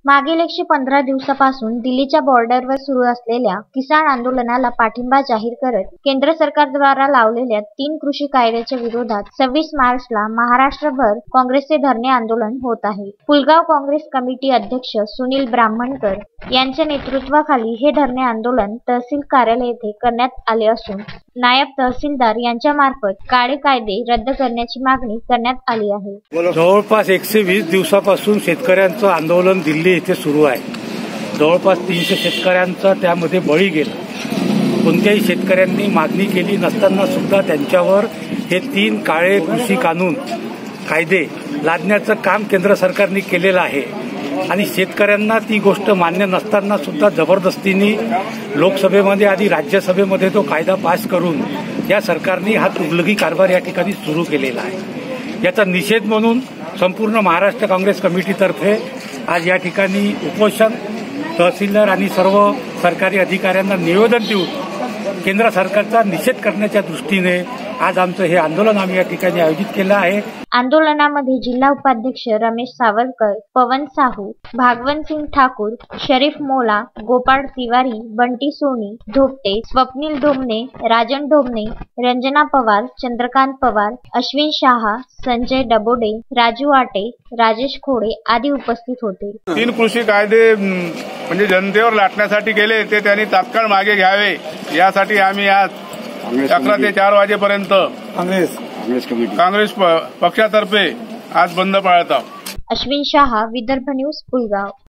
मागील 115 दिवसापासून दिल्लीच्या बॉर्डरवर सुरू असलेल्या किसान आंदोलनाला पाठिंबा जाहीर करत केंद्र सरकारद्वारा लावलेल्या 3 कृषी कायद्याच्या विरोधात 26 मार्चला महाराष्ट्रभर काँग्रेसचे धरणे आंदोलन होत आहे। पुलगाव काँग्रेस कमिटी अध्यक्ष सुनील ब्राह्मणकर यांच्या नेतृत्वाखाली हे धरणे आंदोलन तहसील कार्यालय येथे करण्यात आले असून नायब तहसीलदार यांच्यामार्फत काळे कायदे रद्द करण्याची मागणी करण्यात आली आहे। जवळपास 120 दिवसापासून शेतकऱ्यांचं आंदोलन दिल्ली येथे सुरू आहे। जवळपास 300 शेतकऱ्यांचा त्यामध्ये बळी गेला। कोणत्याही शेतकऱ्यांनी मागणी केली नसताना सुद्धा त्यांच्यावर हे 3 काळे कृषी कायदे लादण्याचं काम केंद्र सरकारने केलेलं आहे आणि शेतकऱ्यांना ती गोष्ट मान्य नसताना सुद्धा जबरदस्तीने लोकसभेमध्ये आधी राज्यसभेमध्ये तो कायदा पास करून या सरकारने हा तुघलकी कारभार या ठिकाणी सुरू केलेला आहे। याचा निषेध म्हणून संपूर्ण महाराष्ट्र काँग्रेस कमिटीतर्फे आज या ठिकाणी उपोषण तहसीलदार आणि सर्व सरकारी अधिकाऱ्यांना निवेदन देऊन केंद्र सरकारचा निषेध करण्याच्या दृष्टीने आज आमचं हे आंदोलन आम्ही या ठिकाणी आयोजित केलं आहे। आंदोलनामध्ये जिल्हा उपाध्यक्ष रमेश सावरकर, पवन साहू, भागवंत सिंग ठाकूर, शरीफ मोला, गोपाळ तिवारी, बंटी सोनी, धोपटे, स्वप्नील ढोमणे, राजन ढोमणे, रंजना पवार, चंद्रकांत पवार, अश्विन शाह, संजय डबोडे, राजू आटे, राजेश खोडे आदी उपस्थित होते। 3 कृषी कायदे म्हणजे जनतेवर लाटण्यासाठी गेले ते त्यांनी तात्काळ मागे घ्यावे यासाठी आम्ही आज 11 ते 4 वाजेपर्यंत काँग्रेस पक्षातर्फे आज बंद पाळत आहोत। अश्विन शाह, विदर्भ न्यूज, पुलगाव।